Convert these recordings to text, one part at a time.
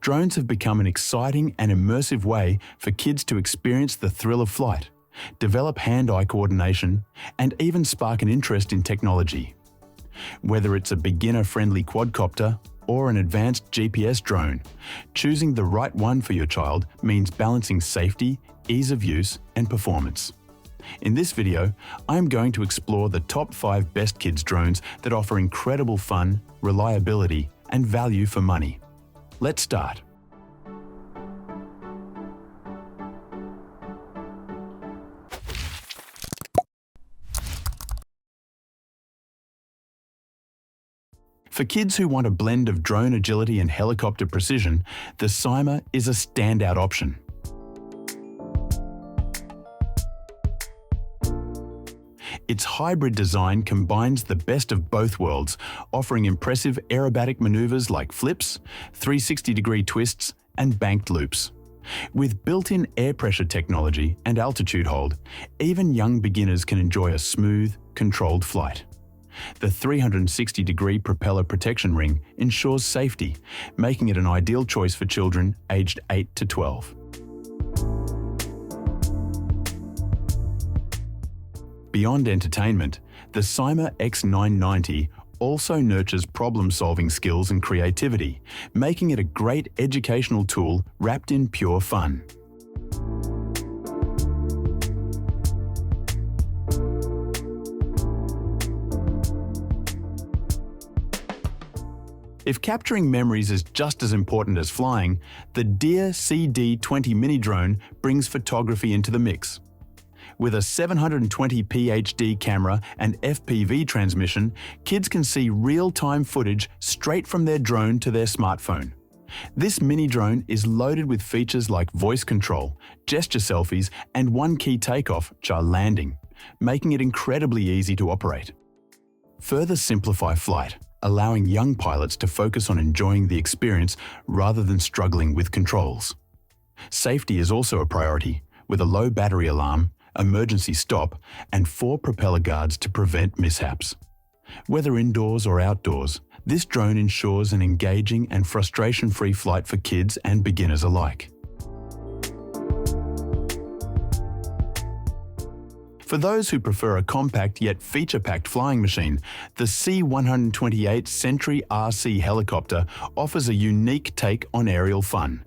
drones have become an exciting and immersive way for kids to experience the thrill of flight, develop hand-eye coordination, and even spark an interest in technology. Whether it's a beginner-friendly quadcopter or an advanced GPS drone, choosing the right one for your child means balancing safety, ease of use, and performance. In this video, I'm going to explore the top 5 best kids drones that offer incredible fun, reliability, and value for money. Let's start. For kids who want a blend of drone agility and helicopter precision, the Syma is a standout option. Its hybrid design combines the best of both worlds, offering impressive aerobatic maneuvers like flips, 360-degree twists, and banked loops. With built-in air pressure technology and altitude hold, even young beginners can enjoy a smooth, controlled flight. The 360-degree propeller protection ring ensures safety, making it an ideal choice for children aged 8 to 12. Beyond entertainment, the Syma X990 also nurtures problem-solving skills and creativity, making it a great educational tool wrapped in pure fun. If capturing memories is just as important as flying, the DEERC D20 Mini Drone brings photography into the mix. With a 720p HD camera and FPV transmission, kids can see real-time footage straight from their drone to their smartphone. This mini drone is loaded with features like voice control, gesture selfies, and one-key takeoff, landing, making it incredibly easy to operate. Further simplify flight, allowing young pilots to focus on enjoying the experience rather than struggling with controls. Safety is also a priority, with a low battery alarm, emergency stop, and 4 propeller guards to prevent mishaps. Whether indoors or outdoors, this drone ensures an engaging and frustration-free flight for kids and beginners alike. For those who prefer a compact yet feature-packed flying machine, the C-128 Sentry RC helicopter offers a unique take on aerial fun.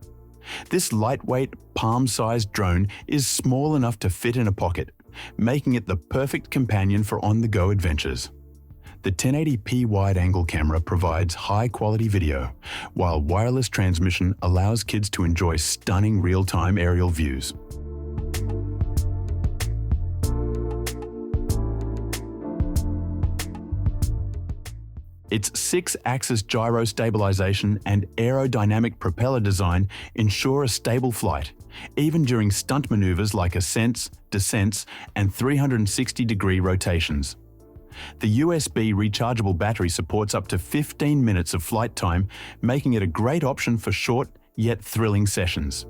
This lightweight, palm-sized drone is small enough to fit in a pocket, making it the perfect companion for on-the-go adventures. The 1080p wide-angle camera provides high-quality video, while wireless transmission allows kids to enjoy stunning real-time aerial views. Its 6-axis gyro stabilization and aerodynamic propeller design ensure a stable flight, even during stunt maneuvers like ascents, descents, and 360-degree rotations. The USB rechargeable battery supports up to 15 minutes of flight time, making it a great option for short yet thrilling sessions.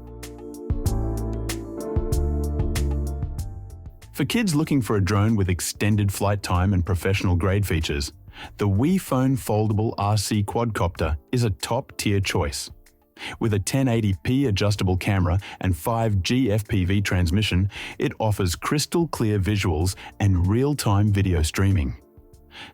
For kids looking for a drone with extended flight time and professional-grade features, the WeFone Foldable RC Quadcopter is a top-tier choice. With a 1080p adjustable camera and 5G FPV transmission, it offers crystal-clear visuals and real-time video streaming.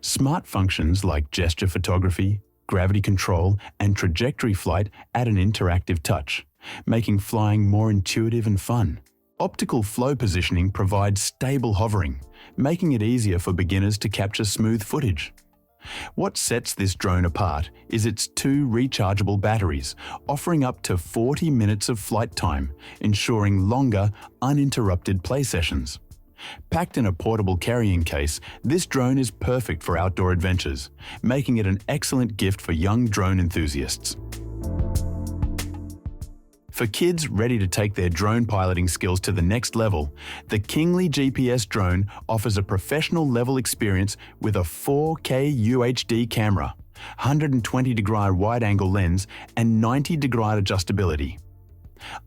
Smart functions like gesture photography, gravity control, and trajectory flight add an interactive touch, making flying more intuitive and fun. Optical flow positioning provides stable hovering, making it easier for beginners to capture smooth footage. What sets this drone apart is its 2 rechargeable batteries, offering up to 40 minutes of flight time, ensuring longer, uninterrupted play sessions. Packed in a portable carrying case, this drone is perfect for outdoor adventures, making it an excellent gift for young drone enthusiasts. For kids ready to take their drone piloting skills to the next level, the KINGULL GPS Drone offers a professional-level experience with a 4K UHD camera, 120-degree wide-angle lens, and 90-degree adjustability.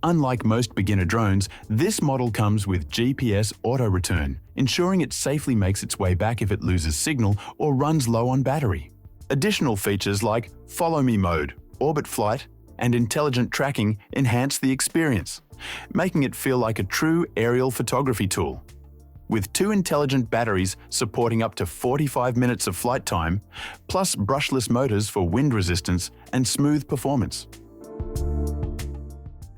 Unlike most beginner drones, this model comes with GPS auto-return, ensuring it safely makes its way back if it loses signal or runs low on battery. Additional features like Follow Me mode, orbit flight, and intelligent tracking enhance the experience, making it feel like a true aerial photography tool. With 2 intelligent batteries supporting up to 45 minutes of flight time, plus brushless motors for wind resistance and smooth performance.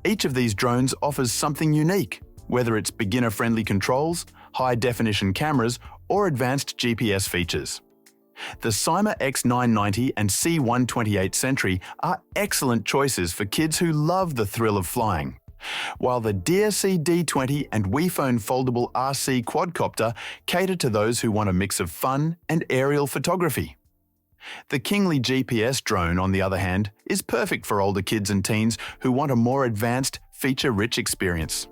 Each of these drones offers something unique, whether it's beginner-friendly controls, high-definition cameras, or advanced GPS features. The Syma X990 and C128 Sentry are excellent choices for kids who love the thrill of flying, while the DEERC D20 and WeFone Foldable RC Quadcopter cater to those who want a mix of fun and aerial photography. The KINGULL GPS Drone, on the other hand, is perfect for older kids and teens who want a more advanced, feature-rich experience.